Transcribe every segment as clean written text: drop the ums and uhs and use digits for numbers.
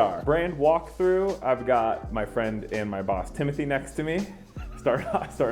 are. Brand walkthrough. I've got my friend and my boss Timothy next to me. Starting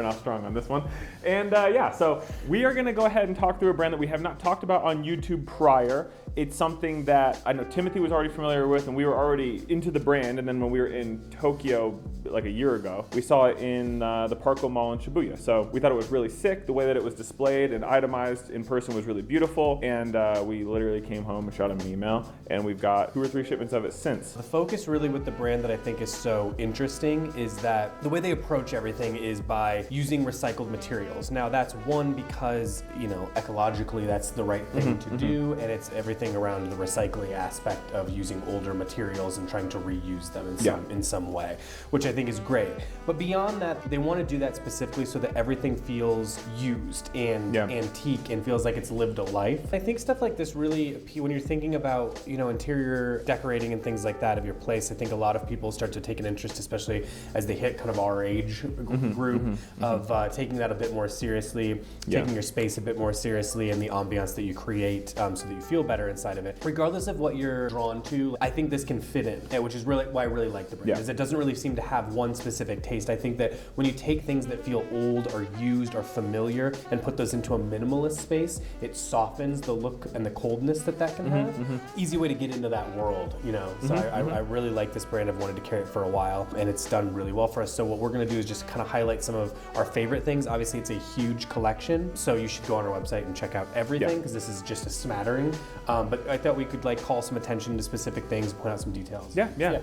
off strong on this one. And yeah, so we are gonna go ahead and talk through a brand that we have not talked about on YouTube prior. It's something that I know Timothy was already familiar with, and we were already into the brand. And then when we were in Tokyo like a year ago, we saw it in the Puebco Mall in Shibuya. So we thought it was really sick. The way that it was displayed and itemized in person was really beautiful. And we literally came home and shot him an email, and we've got 2 or 3 shipments of it since. The focus really with the brand that I think is so interesting is that the way they approach everything is by using recycled materials. Now that's one because, you know, ecologically that's the right thing to do, and it's everything around the recycling aspect of using older materials and trying to reuse them in some way, which I think is great. But beyond that, they want to do that specifically so that everything feels used and antique and feels like it's lived a life. I think stuff like this really when you're thinking about, you know, interior decorating and things like that of your place. I think a lot of people start to take an interest, especially as they hit kind of our age group, of taking that a bit more seriously, taking your space a bit more seriously, and the ambiance that you create so that you feel better inside of it. Regardless of what you're drawn to, I think this can fit in, which is really why I really like the brand, is it doesn't really seem to have one specific taste. I think that when you take things that feel old or used or familiar and put those into a minimalist space, it softens the look and the coldness that can have. Easy way to get into that world, you know. So I really like this brand. I've wanted to carry it for a while, and it's done really well for us. So what we're gonna do is just kind of highlight some of our favorite things. Obviously, it's a huge collection, so you should go on our website and check out everything, because this is just a smattering. But I thought we could like call some attention to specific things, point out some details. Yeah.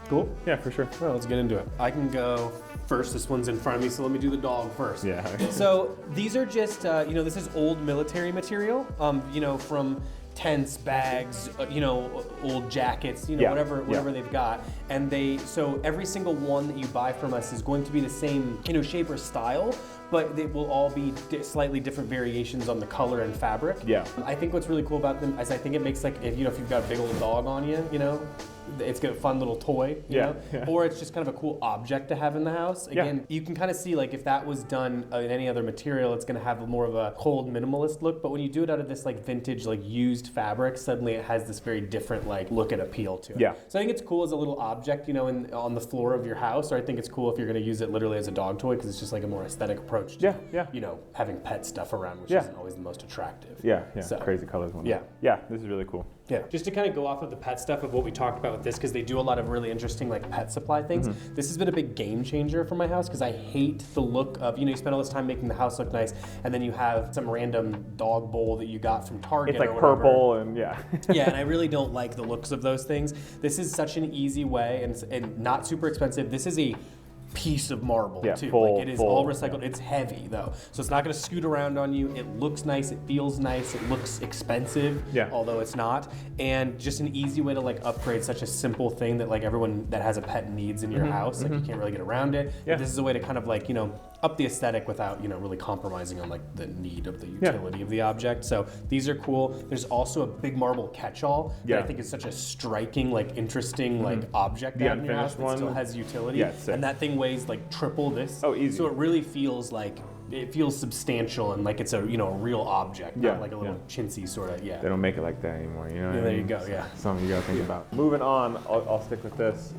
Cool? Yeah, for sure. Well, let's get into it. I can go first. This one's in front of me, so let me do the dog first. Yeah. So these are just, you know, this is old military material, you know, from tents, bags, you know, old jackets, you know, whatever they've got. And so every single one that you buy from us is going to be the same, you know, shape or style, but they will all be slightly different variations on the color and fabric. Yeah. I think what's really cool about them is I think it makes like, if you've got a big old dog on you, you know, it's got a fun little toy, you know? Or it's just kind of a cool object to have in the house. Again, you can kind of see like if that was done in any other material, it's going to have more of a cold minimalist look. But when you do it out of this like vintage, like used fabric, suddenly it has this very different like look and appeal to it. Yeah. So I think it's cool as a little object, you know, on the floor of your house. Or I think it's cool if you're going to use it literally as a dog toy, because it's just like a more aesthetic approach to, you know, having pet stuff around, which isn't always the most attractive. So, crazy colors. Yeah, this is really cool. Yeah, just to kind of go off of the pet stuff of what we talked about with this, because they do a lot of really interesting like pet supply things. This has been a big game changer for my house, because I hate the look of, you know, you spend all this time making the house look nice, and then you have some random dog bowl that you got from Target. It's like purple and yeah, and I really don't like the looks of those things. This is such an easy way and not super expensive. This is a piece of marble too. Like it is all recycled. It's heavy though, so it's not going to scoot around on you. It looks nice. It feels nice. It looks expensive, although it's not. And just an easy way to like upgrade such a simple thing that like everyone that has a pet needs in your house. Like you can't really get around it. But this is a way to kind of like, you know, up the aesthetic without, you know, really compromising on like the need of the utility of the object. So these are cool. There's also a big marble catch-all that I think is such a striking, like interesting, like object out in your house that still has utility. And that thing weighs like triple this. Oh, easy. So it really feels like, it feels substantial and like it's a, you know, a real object, not like a little chintzy sort of, They don't make it like that anymore, you know what I mean? There you go, Something you gotta think about. Moving on, I'll stick with this,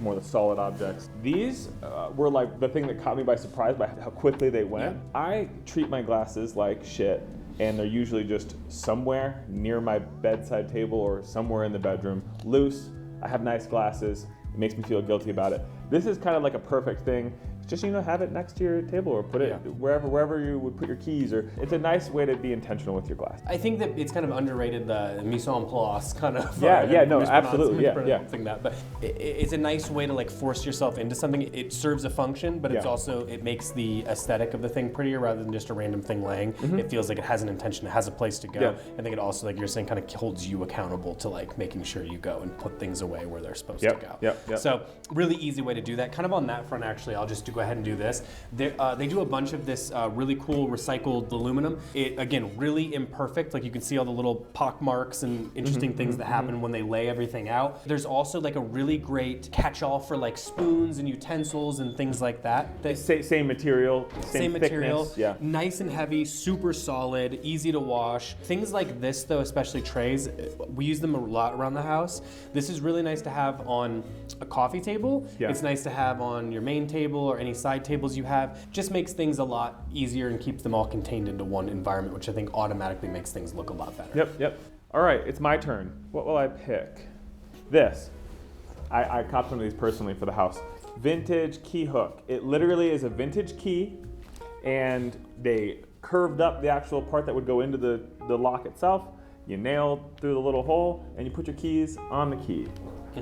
more the solid objects. These were like the thing that caught me by surprise by how quickly they went. I treat my glasses like shit, and they're usually just somewhere near my bedside table or somewhere in the bedroom, loose. I have nice glasses. It makes me feel guilty about it. This is kind of like a perfect thing. Just, you know, have it next to your table or put it wherever you would put your keys, or it's a nice way to be intentional with your glass. I think that it's kind of underrated, the mise en place kind of. Absolutely. But it's a nice way to like force yourself into something. It serves a function, but it's also, it makes the aesthetic of the thing prettier rather than just a random thing laying. It feels like it has an intention, it has a place to go. I think it also, like you're saying, kind of holds you accountable to like making sure you go and put things away where they're supposed to go. So really easy way to do that. Kind of on that front, actually, I'll just go ahead and do this. They do a bunch of this really cool recycled aluminum. It, again, really imperfect. Like you can see all the little pock marks and interesting things that happen when they lay everything out. There's also like a really great catch-all for like spoons and utensils and things like that. Same material, same material, thickness, yeah. Nice and heavy, super solid, easy to wash. Things like this though, especially trays, we use them a lot around the house. This is really nice to have on a coffee table. Yeah. It's nice to have on your main table or any side tables you have. Just makes things a lot easier and keeps them all contained into one environment, which I think automatically makes things look a lot better. Yep. All right, it's my turn. What will I pick? This. I copped one of these personally for the house. Vintage key hook. It literally is a vintage key, and they curved up the actual part that would go into the lock itself. You nail through the little hole, and you put your keys on the key.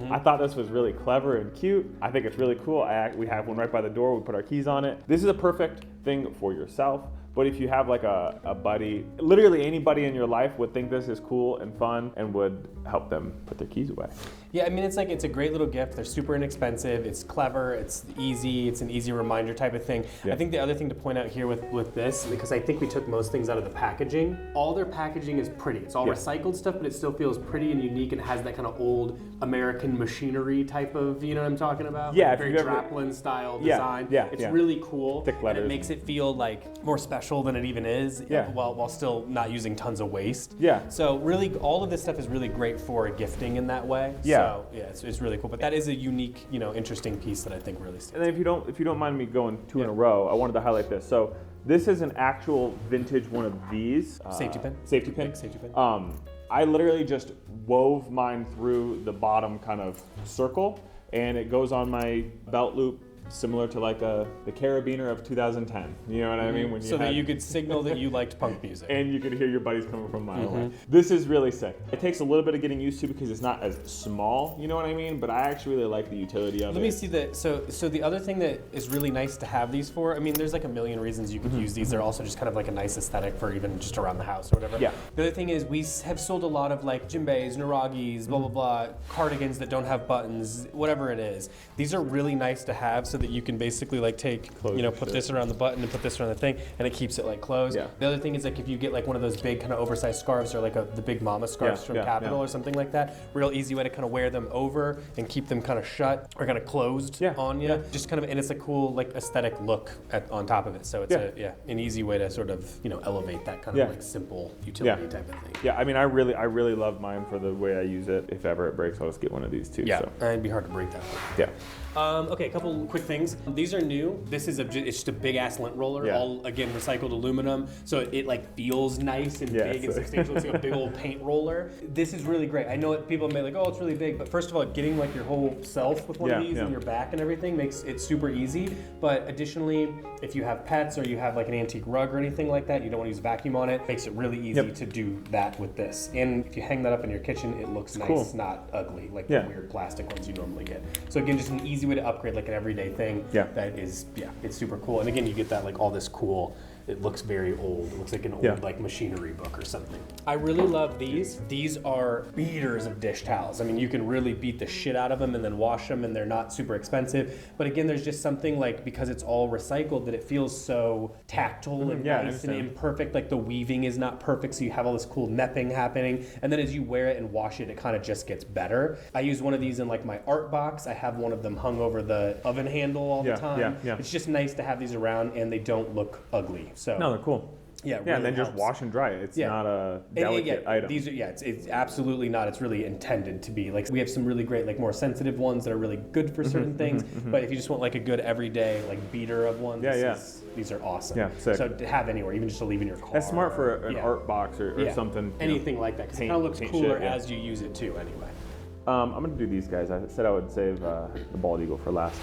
I thought this was really clever and cute. I think it's really cool. We have one right by the door. We put our keys on it. This is a perfect thing for yourself. But if you have like a buddy, literally anybody in your life would think this is cool and fun and would help them put their keys away. Yeah, I mean, it's a great little gift. They're super inexpensive. It's clever. It's easy. It's an easy reminder type of thing. Yeah. I think the other thing to point out here with this, because I think we took most things out of the packaging, all their packaging is pretty. It's all recycled stuff, but it still feels pretty and unique and has that kind of old American machinery type of, you know what I'm talking about? Yeah. Like very Draplin style design. Yeah. It's really cool. Thick letters. And it makes it feel like more special than it even is. Yeah. While still not using tons of waste. Yeah. So really, all of this stuff is really great for gifting in that way. Yeah. So yeah, it's really cool. But that is a unique, interesting piece that I think really stands. And then if you don't mind me going two in a row, I wanted to highlight this. So this is an actual vintage one of these. Safety pin. Safety pin. Big safety pin. I literally just wove mine through the bottom kind of circle, and it goes on my belt loop, similar to like the carabiner of 2010. You know what I mean? That you could signal that you liked punk music. And you could hear your buddies coming from a mile away. This is really sick. It takes a little bit of getting used to because it's not as small, you know what I mean? But I actually really like the utility of it. Let me see that. So the other thing that is really nice to have these for, I mean, there's like a million reasons you could use these. They're also just kind of like a nice aesthetic for even just around the house or whatever. Yeah. The other thing is we have sold a lot of like djembes, nuragis, blah, blah, blah, cardigans that don't have buttons, whatever it is. These are really nice to have so that you can basically like put this around the button and put this around the thing, and it keeps it like closed. Yeah. The other thing is like if you get like one of those big kind of oversized scarves or like the big mama scarves from Capital or something like that, real easy way to kind of wear them over and keep them kind of shut or kind of closed on you. Just kind of, and it's a cool like aesthetic look on top of it. So it's an easy way to sort of elevate that kind of like simple utility type of thing. Yeah, I mean I really love mine for the way I use it. If ever it breaks, I'll just get one of these too. Yeah, so. and it'd be hard to break that one. Yeah. Okay, a couple quick things. These are new. This is it's just a big ass lint roller, all again recycled aluminum, so it like feels nice and big and substantial. It's like a big old paint roller. This is really great. I know people may like, oh, it's really big, but first of all, getting like your whole self with one of these in your back and everything makes it super easy. But additionally, if you have pets or you have like an antique rug or anything like that, you don't want to use a vacuum on it, makes it really easy to do that with this. And if you hang that up in your kitchen, it looks nice, not ugly like the weird plastic ones you normally get. So again, just an easy way to upgrade like an everyday thing. That is, it's super cool. And again, you get that like all this cool, it looks very old. It looks like an old like machinery book or something. I really love these. These are beaters of dish towels. I mean, you can really beat the shit out of them and then wash them, and they're not super expensive. But again, there's just something like, because it's all recycled, that it feels so tactile and nice and imperfect. Like the weaving is not perfect, so you have all this cool nepping happening. And then as you wear it and wash it, it kind of just gets better. I use one of these in like my art box. I have one of them hung over the oven handle all the time. It's just nice to have these around, and they don't look ugly. So no, they're cool. Yeah, really and then just wash and dry it. It's not a delicate item. These are, it's absolutely not. It's really intended to be. Like we have some really great, like more sensitive ones that are really good for certain things. But if you just want like a good everyday like beater of one, these are awesome. Yeah, sick. So to have anywhere, even just to leave in your car. That's smart for an art box or something. Anything like that, because it kind of looks cooler as you use it too. Anyway. I'm gonna do these guys. I said I would save the bald eagle for last.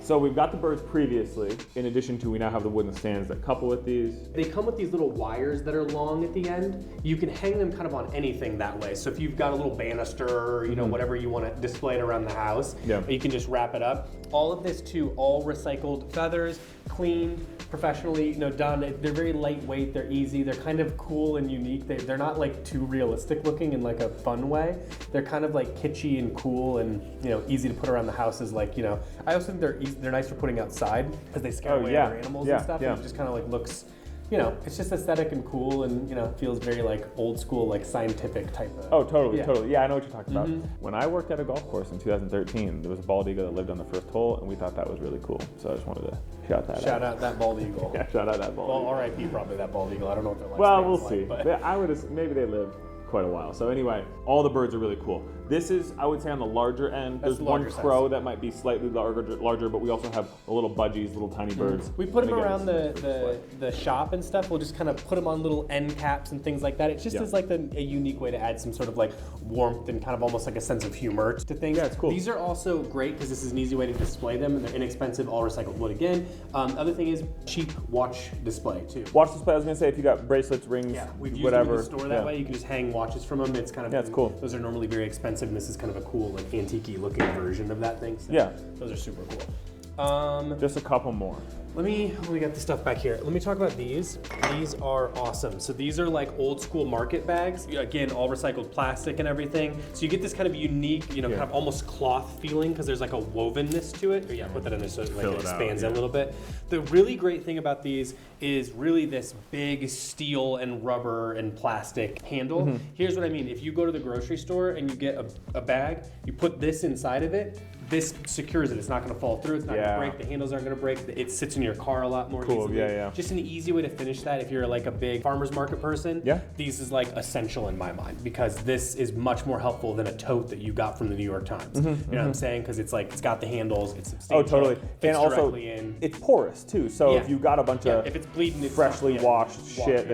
So we've got the birds previously, in addition to we now have the wooden stands that couple with these. They come with these little wires that are long at the end. You can hang them kind of on anything that way. So if you've got a little banister or whatever you want to display it around the house, you can just wrap it up. All of this too, all recycled feathers, cleaned, professionally, done. They're very lightweight. They're easy. They're kind of cool and unique. They're not like too realistic looking in like a fun way. They're kind of like kitschy and cool and easy to put around the house. Is like I also think they're nice for putting outside because they scare away other animals and stuff. And it just kind of like looks. It's just aesthetic and cool, and feels very like old school, like scientific type of. Oh, totally. Yeah, I know what you're talking about. When I worked at a golf course in 2013, there was a bald eagle that lived on the first hole, and we thought that was really cool. So I just wanted to shout out that bald eagle. Yeah, shout out that bald eagle. Well, R.I.P. probably that bald eagle. I don't know what their life Well, we'll see. But Maybe they live quite a while. So anyway, all the birds are really cool. This is, I would say, on the larger end. There's one crow that might be slightly larger, but we also have the little budgies, little tiny birds. We put them around the shop and stuff. We'll just kind of put them on little end caps and things like that. It just is like a unique way to add some sort of like warmth and kind of almost like a sense of humor to things. Yeah, it's cool. These are also great because this is an easy way to display them, and they're inexpensive, all recycled wood again. The other thing is cheap watch display too. Watch display, I was gonna say, if you got bracelets, rings, we've used whatever. them in the store that way. You can just hang watches from them. It's kind of it's cool. Those are normally very expensive, and this is kind of a cool, like antique-y looking version of that thing. So those are super cool. Just a couple more. Let me get the stuff back here. Let me talk about these. These are awesome. So these are like old school market bags. Again, all recycled plastic and everything. So you get this kind of unique, kind of almost cloth feeling because there's like a wovenness to it. Or put that in there so it expands a little bit. The really great thing about these is really this big steel and rubber and plastic handle. Here's what I mean. If you go to the grocery store and you get a bag, you put this inside of it, this secures it. It's not going to fall through. It's not going to break. The handles aren't going to break. It sits in your car a lot more easily. Just an easy way to finish that if you're like a big farmer's market person. These is like essential in my mind because this is much more helpful than a tote that you got from the New York Times. You know what I'm saying? Because it's like, it's got the handles, it's substantial. Oh, totally. And also, in. it's porous too. So if you got a bunch of if it's bleeding, it's freshly washed shit,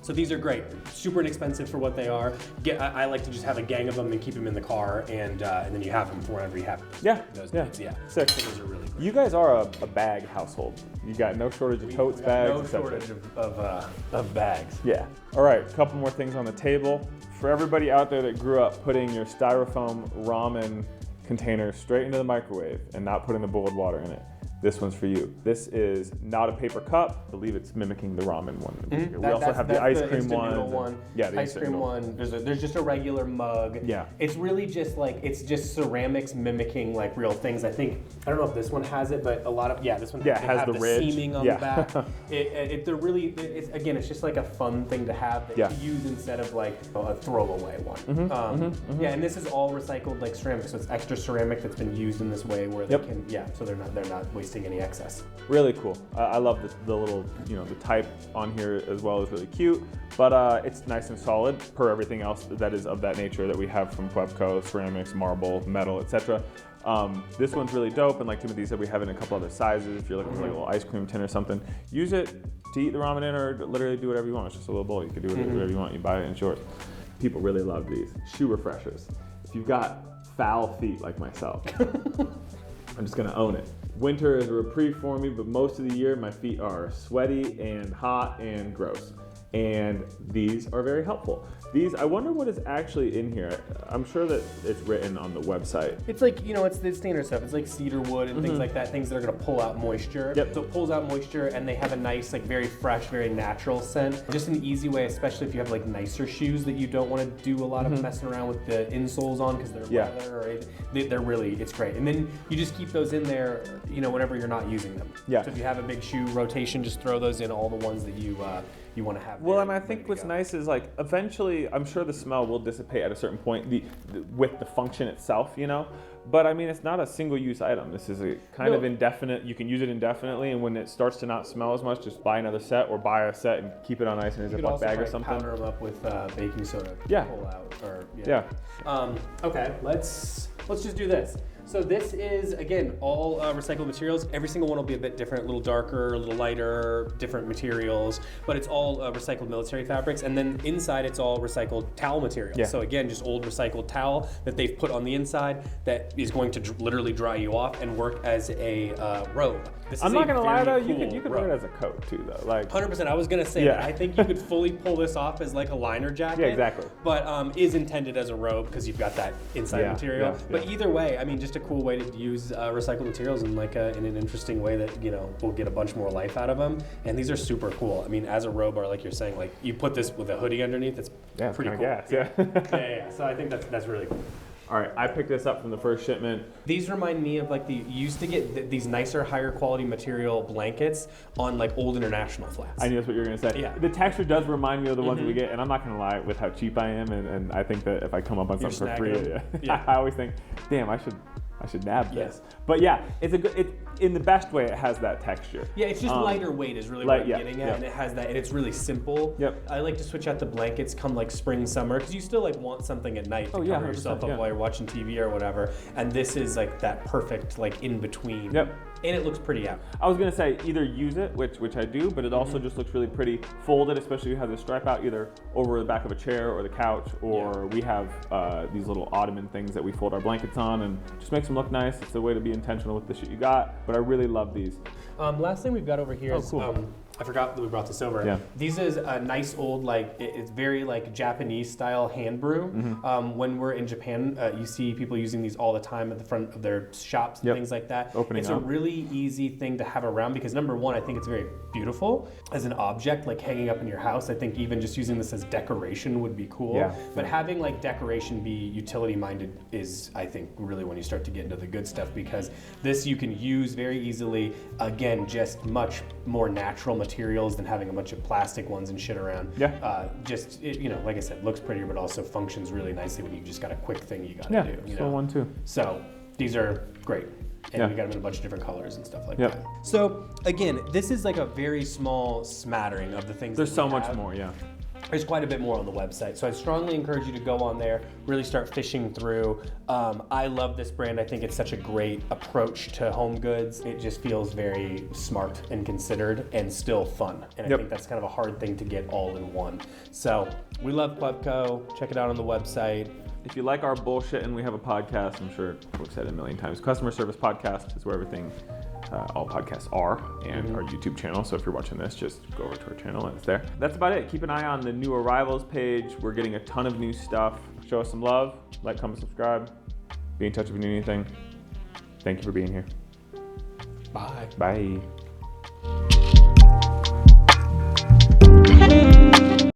So these are great, super inexpensive for what they are. I like to just have a gang of them and keep them in the car, and then you have them for whenever you have them. Sick. Those are really great. You guys are a bag household. You got no shortage of totes, bags, no etc. shortage of bags. Yeah. All right, a couple more things on the table. For everybody out there that grew up putting your styrofoam ramen container straight into the microwave and not putting the boiled water in it, this one's for you. This is not a paper cup. I believe it's mimicking the ramen one. We also have the ice cream one. Yeah, the ice cream one. There's just a regular mug. Yeah. It's really just like, it's just ceramics mimicking like real things. I don't know if this one has it, but a lot of, this one has the ridge. Seaming on the back. It's just like a fun thing to have that you use instead of like a throwaway one. And this is all recycled like ceramic, so it's extra ceramic that's been used in this way where they can, so they're not wasting any excess. Really cool. I love the little, the type on here as well is really cute, but it's nice and solid per everything else that is of that nature that we have from Puebco, ceramics, marble, metal, etc. This one's really dope, and like Timothy said, we have it in a couple other sizes. If you're looking for like a little ice cream tin or something, use it to eat the ramen in or literally do whatever you want. It's just a little bowl. You can do whatever you want. You buy it in shorts. People really love these. Shoe refreshers. If you've got foul feet like myself, I'm just gonna own it. Winter is a reprieve for me, but most of the year my feet are sweaty and hot and gross. And these are very helpful. These, I wonder what is actually in here. I'm sure that it's written on the website. It's like, it's the standard stuff. It's like cedar wood and things like that, things that are gonna pull out moisture. So it pulls out moisture and they have a nice, like very fresh, very natural scent. Just an easy way, especially if you have like nicer shoes that you don't wanna do a lot of messing around with the insoles on because they're leather or they're really, it's great. And then you just keep those in there, whenever you're not using them. So if you have a big shoe rotation, just throw those in, all the ones that you want to have. Well, and I think what's nice is like eventually, I'm sure the smell will dissipate at a certain point with the function itself, But I mean, it's not a single-use item. This is a kind of indefinite. You can use it indefinitely, and when it starts to not smell as much, just buy another set or buy a set and keep it on ice in a Ziploc bag or something. Powder them up with baking soda. Pull out or okay, let's just do this. So this is, again, all recycled materials. Every single one will be a bit different, a little darker, a little lighter, different materials, but it's all recycled military fabrics. And then inside, it's all recycled towel material. So again, just old recycled towel that they've put on the inside that is going to literally dry you off and work as a robe. I'm not gonna lie though, you could wear it as a coat too though. Like 100%. I was gonna say that. I think you could fully pull this off as like a liner jacket. Yeah, exactly. But is intended as a robe because you've got that inside material. But either way, I mean, just just a cool way to use recycled materials in like in an interesting way that, you know, we'll get a bunch more life out of them. And these are super cool. I mean, as a row bar, like you're saying, like you put this with a hoodie underneath, it's pretty cool. Gas, yeah. Yeah. So I think that's really cool. All right, I picked this up from the first shipment. These remind me of like you used to get these nicer, higher quality material blankets on like old international flats. I knew that's what you were gonna say. Yeah. The texture does remind me of the ones that we get, and I'm not gonna lie with how cheap I am, and I think that if I come up on something for free, I always think, damn, I should nab this. But yeah, it's in the best way. It has that texture. Yeah, it's just lighter weight is really what I'm getting at, and it has that, and it's really simple. Yep. I like to switch out the blankets come like spring, summer, because you still like want something at night to cover yourself up while you're watching TV or whatever. And this is like that perfect like in between. Yep. And it looks pretty out. I was gonna say either use it, which I do, but it also just looks really pretty folded, especially if you have the stripe out either over the back of a chair or the couch, or we have these little ottoman things that we fold our blankets on, and just makes them look nice. It's a way to be intentional with the shit you got, but I really love these. Last thing we've got over here is cool. I forgot that we brought this over. Yeah. These is a nice old, like, it's very like Japanese style hand broom. When we're in Japan, you see people using these all the time at the front of their shops and things like that. It's a really easy thing to have around because number one, I think it's very beautiful as an object, like hanging up in your house. I think even just using this as decoration would be cool. Yeah. But having like decoration be utility minded is, I think, really when you start to get into the good stuff, because this you can use very easily. Again, just much more natural materials than having a bunch of plastic ones and shit around. Yeah. You know, like I said, looks prettier, but also functions really nicely when you just got a quick thing you gotta do. You know? One too. So these are great. And we got them in a bunch of different colors and stuff like that. So again, this is like a very small smattering of the things. There's so much more, There's quite a bit more on the website. So I strongly encourage you to go on there, really start fishing through. I love this brand. I think it's such a great approach to home goods. It just feels very smart and considered and still fun. And I think that's kind of a hard thing to get all in one. So we love Puebco. Check it out on the website. If you like our bullshit and we have a podcast, I'm sure we've said it a million times, Customer Service Podcast is where everything, all podcasts are, and our YouTube channel. So if you're watching this, just go over to our channel and it's there. That's about it. Keep an eye on the new arrivals page. We're getting a ton of new stuff. Show us some love, like, comment, subscribe. Be in touch if you need anything. Thank you for being here. Bye. Bye.